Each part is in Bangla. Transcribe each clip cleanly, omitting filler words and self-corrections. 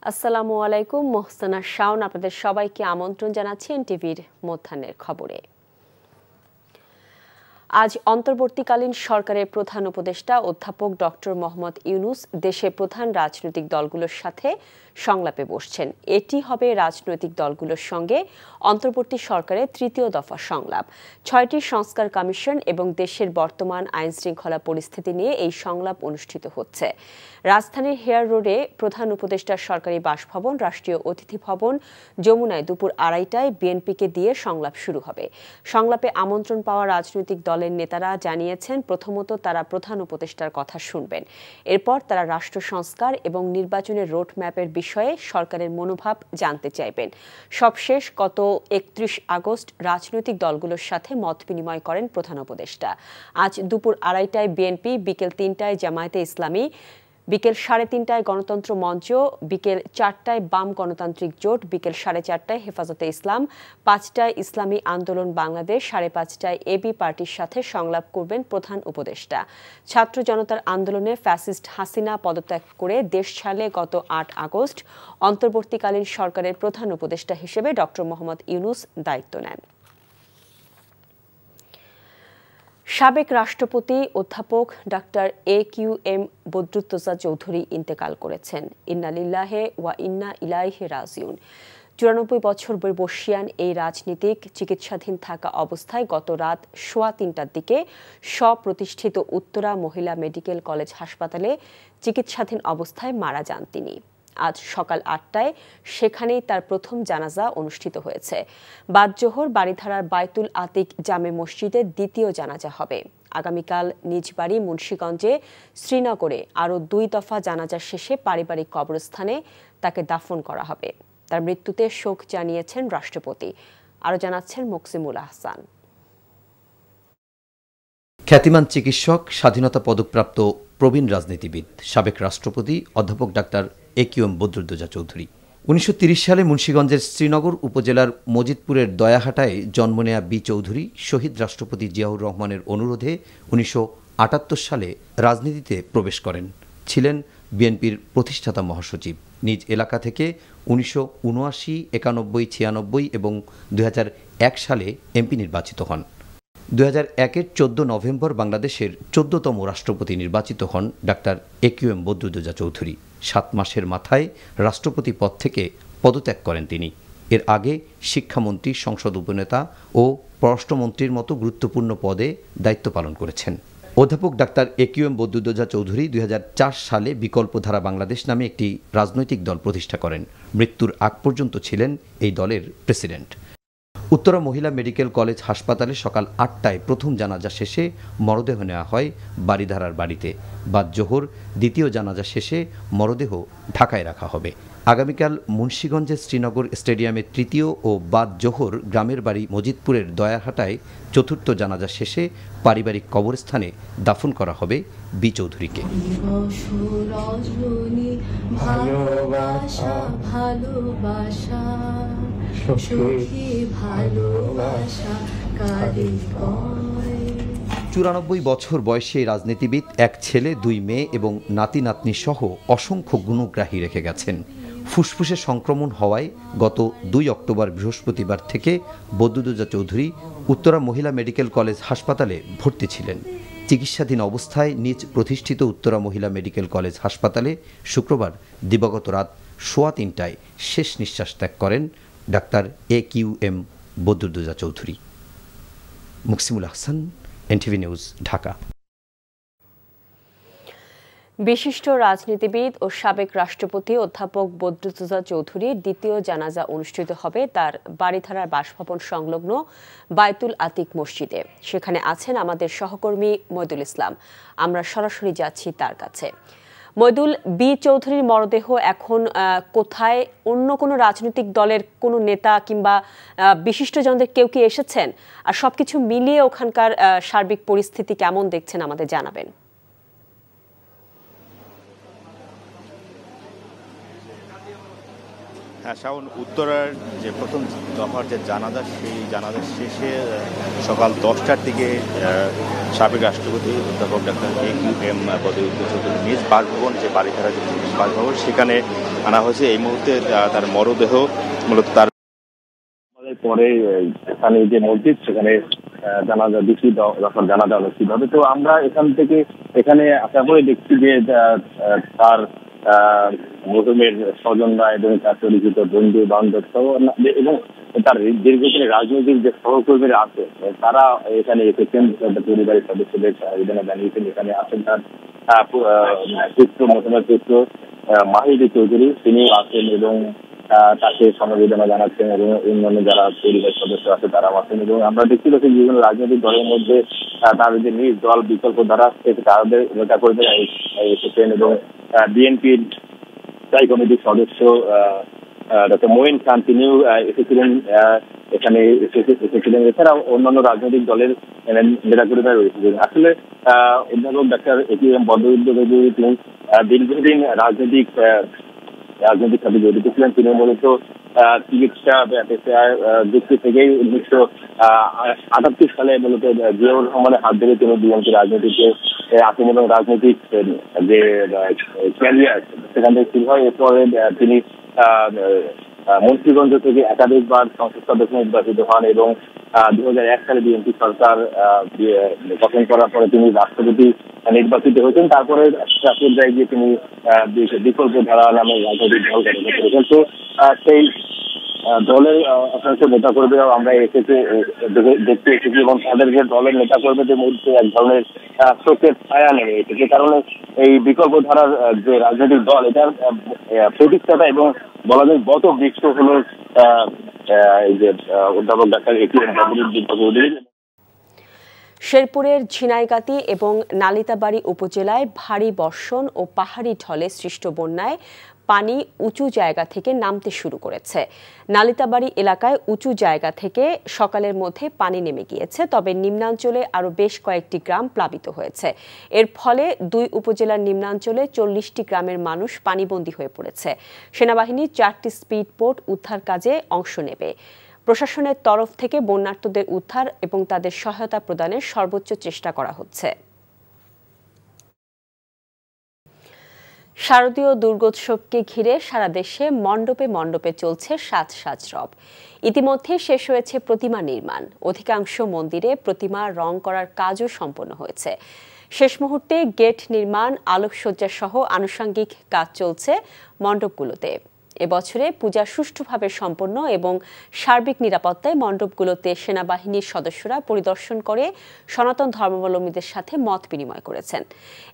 আসসালামু আলাইকুম, মোহসেনা শাওন আপনাদের সবাইকে আমন্ত্রণ জানাচ্ছি এনটিভির মধ্যাহ্নের খবরে। আজ অন্তর্বর্তীকালীন সরকারের প্রধান উপদেষ্টা অধ্যাপক ডক্টর মোহাম্মদ ইউনূস দেশের প্রধান রাজনৈতিক দলগুলোর সাথে সংলাপে বসছেন। এটি হবে রাজনৈতিক দলগুলোর সঙ্গে অন্তর্বর্তী সরকারের তৃতীয় দফা সংলাপ। ৬টি সংস্কার কমিশন এবং দেশের বর্তমান আইনশৃঙ্খলা পরিস্থিতি নিয়ে এই সংলাপ অনুষ্ঠিত হচ্ছে। রাজধানীর হেয়ার রোডে প্রধান উপদেষ্টার সরকারি বাসভবন, রাষ্ট্রীয় অতিথি ভবন, যমুনায় দুপুর ২:৩০টায় বিএনপিকে দিয়ে সংলাপ শুরু হবে। সংলাপে আমন্ত্রণ পাওয়া রাজনৈতিক দলের নেতারা জানিয়েছেন, প্রথমত তারা প্রধান উপদেষ্টার কথা শুনবেন, এরপর তারা রাষ্ট্র সংস্কার এবং নির্বাচনের রোডম্যাপের বিষয়ে সরকারের মনোভাব জানতে চাইবেন। সবশেষ গত ৩১ আগস্ট রাজনৈতিক দলগুলোর সাথে মত বিনিময় করেন প্রধান উপদেষ্টা। আজ দুপুর ২:৩০টায় বিএনপি, বিকেল ৩টায় জামায়াতে ইসলামী, বিকেল ৩:৩০টায় গণতন্ত্র মঞ্চ, বিকেল ৪টায় বাম গণতান্ত্রিক জোট, বিকেল ৪:৩০টায় হেফাজতে ইসলাম, ৫টায় ইসলামী আন্দোলন বাংলাদেশ, ৫:৩০টায় এবি পার্টির সাথে সংলাপ করবেন প্রধান উপদেষ্টা। ছাত্র জনতার আন্দোলনে ফ্যাসিস্ট হাসিনা পদত্যাগ করে দেশ ছাড়লে গত ৮ আগস্ট অন্তর্বর্তীকালীন সরকারের প্রধান উপদেষ্টা হিসেবে ডক্টর মোহাম্মদ ইউনূস দায়িত্ব নেন। সাবেক রাষ্ট্রপতি অধ্যাপক ডাক্তার AQM বদরুদ্দোজা চৌধুরী ইন্তেকাল করেছেন। ইন্না লিল্লাহি ওয়া ইন্না ইলাইহি রাজিউন। ৯৪ বছর বর্ষীয়ান এই রাজনীতিক চিকিৎসাধীন থাকা অবস্থায় গত রাত ৩:৩০টার দিকে স্বপ্রতিষ্ঠিত উত্তরা মহিলা মেডিকেল কলেজ হাসপাতালে চিকিৎসাধীন অবস্থায় মারা যান তিনি। আজ সকাল ৮টায় সেখানেই তার প্রথম জানাজা অনুষ্ঠিত হয়েছে। বাদ জোহর বারিধারার বায়তুল আতিক জামে মসজিদে দ্বিতীয় জানাজা হবে। আগামীকাল নিজ বাড়ি মুন্সিগঞ্জে শ্রীনগরে আরও ২ দফা জানাজা শেষে পারিবারিক কবরস্থানে তাকে দাফন করা হবে। তার মৃত্যুতে শোক জানিয়েছেন রাষ্ট্রপতি। আরও জানাচ্ছেন মুকসিমুল আহসান। খ্যাতিমান চিকিৎসক, স্বাধীনতা পদকপ্রাপ্ত প্রবীণ রাজনীতিবিদ, সাবেক রাষ্ট্রপতি অধ্যাপক ডাক্তার AQM বদরুদ্দোজা চৌধুরী ১৯৩০ সালে মুন্সিগঞ্জের শ্রীনগর উপজেলার মজিদপুরের দয়াহাটায় জন্ম নেয়া বি চৌধুরী শহীদ রাষ্ট্রপতি জিয়াউর রহমানের অনুরোধে ১৯৭৮ সালে রাজনীতিতে প্রবেশ করেন। ছিলেন বিএনপির প্রতিষ্ঠাতা মহাসচিব। নিজ এলাকা থেকে ১৯৭৯, ৯১, ৯৬ এবং ২০০১ সালে এমপি নির্বাচিত হন। ২০০১-এর ১৪ নভেম্বর বাংলাদেশের ১৪তম রাষ্ট্রপতি নির্বাচিত হন ডাক্তার AQM বদরুদ্দোজা চৌধুরী। ৭ মাসের মাথায় রাষ্ট্রপতি পদ থেকে পদত্যাগ করেন তিনি। এর আগে শিক্ষামন্ত্রী, সংসদ উপনেতা ও পররাষ্ট্রমন্ত্রীর মতো গুরুত্বপূর্ণ পদে দায়িত্ব পালন করেছেন। অধ্যাপক ডাক্তার AQM বদরুদ্দোজা চৌধুরী ২০০৪ সালে বিকল্পধারা বাংলাদেশ নামে একটি রাজনৈতিক দল প্রতিষ্ঠা করেন। মৃত্যুর আগ পর্যন্ত ছিলেন এই দলের প্রেসিডেন্ট। উত্তরা মহিলা মেডিকেল কলেজ হাসপাতালে সকাল ৮টায় প্রথম জানাজা শেষে মরদেহ নেওয়া হয় বারিধারার বাড়িতে। বাদ জোহর দ্বিতীয় জানাজা শেষে মরদেহ ঢাকায় রাখা হবে। আগামীকাল মুন্সিগঞ্জের শ্রীনগর স্টেডিয়ামে তৃতীয় ও বাদ জোহর গ্রামের বাড়ি মজিদপুরের দয়াহাটায় চতুর্থ জানাজা শেষে পারিবারিক কবরস্থানে দাফন করা হবে বি চৌধুরীকে। ভালোবাসা ভালোবাসা সুখী ভালোবাসা কারে কয়। ৯৪ বছর বয়সী এই রাজনীতিবিদ এক ছেলে, ২ মেয়ে এবং নাতি নাতনি সহ অসংখ্য গুণগ্রাহী রেখে গেছেন। ফুসফুসে সংক্রমণ হওয়ায় গত ২ অক্টোবর বৃহস্পতিবার থেকে বদরুদ্দোজা চৌধুরী উত্তরা মহিলা মেডিকেল কলেজ হাসপাতালে ভর্তি ছিলেন। চিকিৎসাধীন অবস্থায় নিজ প্রতিষ্ঠিত উত্তরা মহিলা মেডিকেল কলেজ হাসপাতালে শুক্রবার দিবাগত রাত ৩:৩০টায় শেষ নিঃশ্বাস ত্যাগ করেন doctor AQM Badruddoza Chowdhury. Muksimul Ahsan, NTV news, Dhaka. বিশিষ্ট রাজনীতিবিদ ও সাবেক রাষ্ট্রপতি অধ্যাপক বদরুদ্দোজা চৌধুরীর দ্বিতীয় জানাজা অনুষ্ঠিত হবে তার বারিধারার বাসভবন সংলগ্ন বায়তুল আতিক মসজিদে। সেখানে আছেন আমাদের সহকর্মী মইদুল ইসলাম। আমরা সরাসরি যাচ্ছি তার কাছে। মইদুল, বি চৌধুরীর মরদেহ এখন কোথায়? অন্য কোনো রাজনৈতিক দলের কোনো নেতা কিংবা বিশিষ্টজনদের কেউ কি এসেছেন? আর সবকিছু মিলিয়ে ওখানকার সার্বিক পরিস্থিতি কেমন দেখছেন আমাদের জানাবেন। হ্যাঁ, শাওন, উত্তরার যে প্রথম দফার যে জানাজা, সেই জানাজা শেষে সকাল 10টার দিকে সাবেক রাষ্ট্রপতি অধ্যাপক ডাক্তার AQM বদিউদ্দিন চৌধুরী নিজ বাসভবন, যে বাড়িধারা যে বাসভবন, সেখানে আনা হয়েছে। এই মুহূর্তে তার মরদেহ মূলত তার পরে এখানে যে মসজিদ, সেখানে জানাজা দুটি দফার জানাজা অনুষ্ঠিত হবে। তো আমরা এখানে আশা করে দেখছি যে তার মরহুমের স্বজনরা এবং তার পরিচিত বন্ধু বান্ধব এবং তার দীর্ঘদিনের রাজনৈতিক যে সহকর্মীরা আছে, তারা এখানে এসেছেন। পরিবারের সদস্যদের আবেদনে জানিয়েছেন এখানে আছেন তার পুত্র, মোহাম্মদ পুত্র মাহিদি চৌধুরী, তিনি আছেন এবং তাকে সমবেদনা জানাচ্ছেন এবং অন্যান্য যারা পরিবার সদস্য আছে তারা আছেন। এবং আমরা দেখতে পাচ্ছি বিভিন্ন রাজনৈতিক দলের মধ্যে তাদের যে নিজ দল বিকল্প ধারা তাদের নেতা কর্মীরা এসেছেন এবং বিএনপির স্থায়ী কমিটির সদস্য ডক্টর মঈন খান, তিনিও এসেছিলেন এখানে এসেছিলেন। এছাড়া অন্যান্য রাজনৈতিক দলের নেতাকর্মীরা রয়েছেন। আসলে অধ্যাপক ডাক্তার AQM বদিউদ্দিন চৌধুরী তিনি দীর্ঘদিন রাজনৈতিক সাথে জড়িত ছিলেন। তিনি মূলত চিকিৎসা পেশায় যুক্তি থেকেই 1978 সালে মূলত জিয়াউর রহমানের হাত ধরে তিনি বিএনপি রাজনীতিতে আসেন এবং রাজনৈতিক যে ক্যারিয়ার সেখান থেকে শুরু হয়। এরপরে তিনি মুন্সিগঞ্জ থেকে একাধিকবার সংসদ সদস্য নির্বাচিত হন এবং 2001 সালে বিএনপি সরকার গঠন করার পরে তিনি রাষ্ট্রপতি নির্বাচিত হয়েছেন। তারপরে পর্যায়ে গিয়ে তিনি বিকল্প ধারা নামে রাজনৈতিক দল গঠন করেছেন। তো সেই দলের অসংখ্য নেতাকর্মীরাও আমরা দেখতে এসেছি এবং তাদের যে দলের নেতাকর্মীদের মধ্যে এক ধরনের শোকের ছায়া নেমে এসেছে। কারণ এই বিকল্প ধারার যে রাজনৈতিক দল, এটার প্রতিষ্ঠাতা এবং বলা যায় বত বৃক্ষ হলো এই যে অধ্যাপক ডাক্তার AQM বদিউদ্দিন চৌধুরী। শেরপুরের ঝিনাইগাতি এবং নালিতাবাড়ী উপজেলায় ভারী বর্ষণ ও পাহাড়ি ঢলে সৃষ্ট বন্যায় পানি উঁচু জায়গা থেকে নামতে শুরু করেছে। নালিতাবাড়ী এলাকায় উঁচু জায়গা থেকে সকালের মধ্যে পানি নেমে গিয়েছে, তবে নিম্নাঞ্চলে আরও বেশ কয়েকটি গ্রাম প্লাবিত হয়েছে। এর ফলে দুই উপজেলার নিম্নাঞ্চলে 40টি গ্রামের মানুষ পানিবন্দী হয়ে পড়েছে। সেনাবাহিনী 4টি স্পিড বোট উদ্ধার কাজে অংশ নেবে। প্রশাসনের তরফ থেকে বন্যার্তদের উদ্ধার এবং তাদের সহায়তা প্রদানের সর্বোচ্চ চেষ্টা করা হচ্ছে। শারদীয় দুর্গোৎসবকে ঘিরে সারা দেশে মণ্ডপে মণ্ডপে চলছে সাজ রব। ইতিমধ্যে শেষ হয়েছে প্রতিমা নির্মাণ। অধিকাংশ মন্দিরে প্রতিমা রং করার কাজও সম্পন্ন হয়েছে। শেষ মুহূর্তে গেট নির্মাণ, আলোকসজ্জা সহ আনুষঙ্গিক কাজ চলছে মণ্ডপগুলোতে। এবছরে পূজা সুষ্ঠুভাবে সম্পন্ন এবং সার্বিক নিরাপত্তায় মণ্ডপগুলোতে সেনাবাহিনীর সদস্যরা পরিদর্শন করে সনাতন ধর্মাবলম্বীদের সাথে মত বিনিময় করেছেন।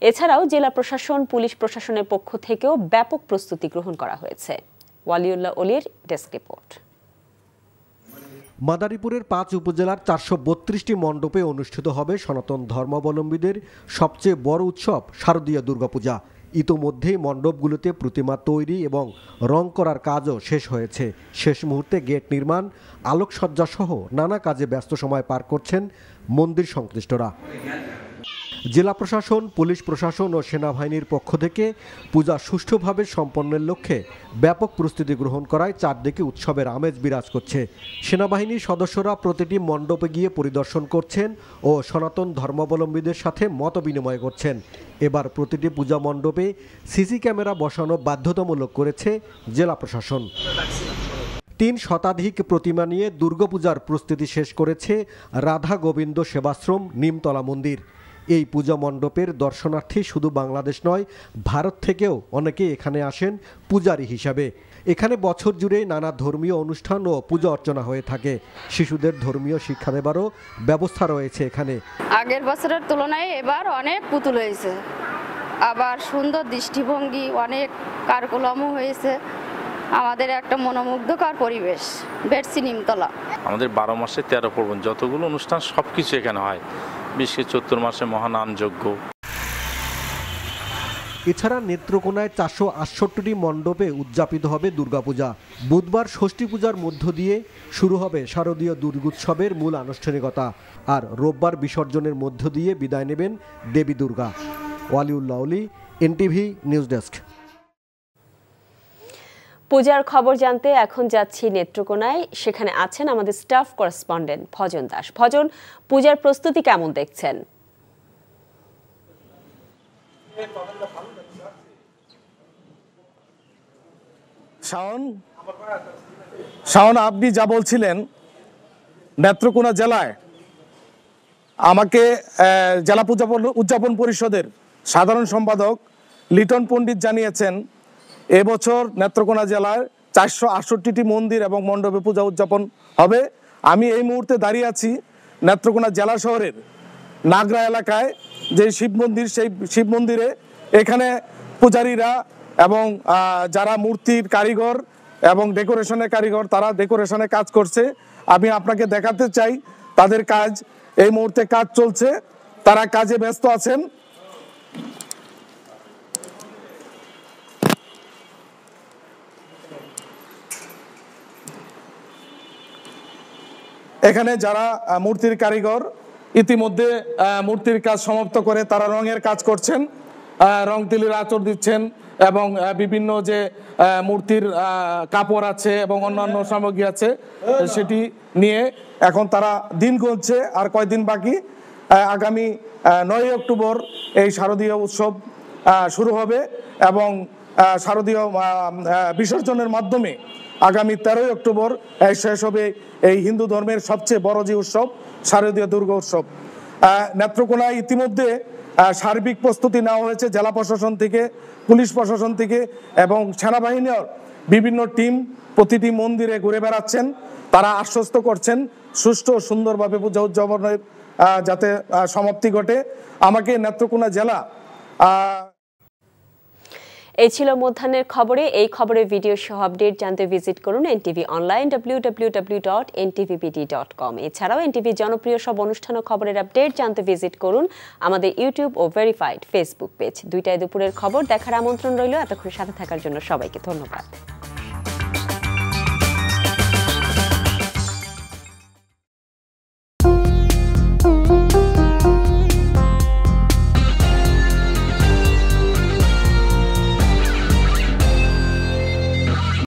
এছাড়াও জেলা প্রশাসন, পুলিশ প্রশাসনের পক্ষ থেকেও ব্যাপক প্রস্তুতি গ্রহণ করা হয়েছে। ওয়ালিউল্লাহ অলির ডেস্ক রিপোর্ট। মাদারীপুরের 5 উপজেলার 432টি মণ্ডপে অনুষ্ঠিত হবে সনাতন ধর্মাবলম্বীদের সবচেয়ে বড় উৎসব শারদীয় দুর্গাপূজা। ইতোমধ্যেই মণ্ডপগুলোতে প্রতিমা তৈরি এবং রং করার কাজও শেষ হয়েছে। শেষ মুহূর্তে গেট নির্মাণ, আলোকসজ্জা সহ নানা কাজে ব্যস্ত সময় পার করছেন মন্দির সংশ্লিষ্টরা। জেলা প্রশাসন, পুলিশ প্রশাসন ও সেনাবাহিনীর পক্ষ থেকে পূজা সুষ্ঠুভাবে সম্পন্নের লক্ষ্যে ব্যাপক প্রস্তুতি গ্রহণ করায় চারদিকে উৎসবের আমেজ বিরাজ করছে। সেনাবাহিনীর সদস্যরা প্রতিটি মণ্ডপে গিয়ে পরিদর্শন করছেন ও সনাতন ধর্মাবলম্বীদের সাথে মত বিনিময় করছেন। এবার প্রতিটি পূজা মণ্ডপে সিসি ক্যামেরা বসানো বাধ্যতামূলক করেছে জেলা প্রশাসন। 3 শতাধিক প্রতিমা নিয়ে দুর্গাপূজার প্রস্তুতি শেষ করেছে রাধা গোবিন্দ সেবাশ্রম নিমতলা মন্দির। এই পূজা মণ্ডপের দর্শনার্থী শুধু বাংলাদেশ নয়, ভারত থেকেও অনেকে এখানে আসেন পূজারী হিসাবে। এখানে বছর জুড়ে নানা ধর্মীয় অনুষ্ঠান ও পূজা অর্চনা হয়ে থাকে। শিশুদের ধর্মীয় শিক্ষা দেবারও ব্যবস্থা রয়েছে এখানে। আগের বছরের তুলনায় এবার অনেক পুতুল হয়েছে, আবার সুন্দর দৃষ্টিভঙ্গি, অনেক কারুকলামও হয়েছে। আমাদের একটা মনোমুগ্ধকর পরিবেশ। বেড়ছি নিমতলা। আমাদের 12 মাসে 13 পার্বণ যতগুলো অনুষ্ঠান সবকিছু এখানে হয়, বিশেষ চৈত্র মাসে মহানাম যজ্ঞ। এছাড়া নেত্রকোনায় 468টি মণ্ডপে উদযাপিত হবে দুর্গাপূজা। বুধবার ষষ্ঠী পূজার মধ্য দিয়ে শুরু হবে শারদীয় দুর্গোৎসবের মূল আনুষ্ঠানিকতা, আর রোববার বিসর্জনের মধ্য দিয়ে বিদায় নেবেন দেবী দুর্গা। ওয়ালিউল্লাহ অলি, NTV নিউজ ডেস্ক। পূজার খবর জানতে এখন যাচ্ছি নেত্রকোনায়। সেখানে আছেন আমাদের স্টাফ করেসপন্ডেন্ট ভজন দাস। ভজন, পূজার প্রস্তুতি কেমন দেখছেন? শাওন, আপনি যা বলছিলেন, নেত্রকোনা জেলায় আমাকে জেলা পূজা উদযাপন পরিষদের সাধারণ সম্পাদক লিটন পণ্ডিত জানিয়েছেন এবছর নেত্রকোনা জেলায় 468টি মন্দির এবং মণ্ডপে পূজা উদযাপন হবে। আমি এই মুহূর্তে দাঁড়িয়ে আছি নেত্রকোনা জেলা শহরের নাগরা এলাকায়, যে শিব মন্দির, সেই শিব মন্দিরে এখানে পূজারীরা এবং যারা মূর্তির কারিগর এবং ডেকোরেশনের কারিগর, তারা ডেকোরেশনে কাজ করছে। আমি আপনাকে দেখাতে চাই তাদের কাজ। এই মুহূর্তে কাজ চলছে, তারা কাজে ব্যস্ত আছেন। এখানে যারা মূর্তির কারিগর ইতিমধ্যে মূর্তির কাজ সমাপ্ত করে তারা রঙের কাজ করছেন, রং তুলির আঁচড় দিচ্ছেন এবং বিভিন্ন যে মূর্তির কাপড় আছে এবং অন্যান্য সামগ্রী আছে সেটি নিয়ে এখন তারা দিন গুনছে। আর কয়দিন বাকি, আগামী 9 অক্টোবর এই শারদীয় উৎসব শুরু হবে এবং শারদীয় বিসর্জনের মাধ্যমে আগামী 13 অক্টোবর শেষ হবে এই হিন্দু ধর্মের সবচেয়ে বড় যে উৎসব, শারদীয় দুর্গা উৎসব। নেত্রকোনায় ইতিমধ্যে সার্বিক প্রস্তুতি নেওয়া হয়েছে জেলা প্রশাসন থেকে, পুলিশ প্রশাসন থেকে এবং সেনাবাহিনীর বিভিন্ন টিম প্রতিটি মন্দিরে ঘুরে বেড়াচ্ছেন। তারা আশ্বস্ত করছেন সুষ্ঠু ও সুন্দরভাবে পূজা উদযাপনের যাতে সমাপ্তি ঘটে। আমাকে নেত্রকোনা জেলা এই ছিল মধ্যাহ্নের খবরে। এই খবরের ভিডিও সহ আপডেট জানতে ভিজিট করুন এনটিভি অনলাইন www.ntvpt.com। এছাড়াও এনটিভি জনপ্রিয় সব অনুষ্ঠান ও খবরের আপডেট জানতে ভিজিট করুন আমাদের ইউটিউব ও ভেরিফাইড ফেসবুক পেজ। 2টায় দুপুরের খবর দেখার আমন্ত্রণ রইল। এতক্ষণ সাথে থাকার জন্য সবাইকে ধন্যবাদ।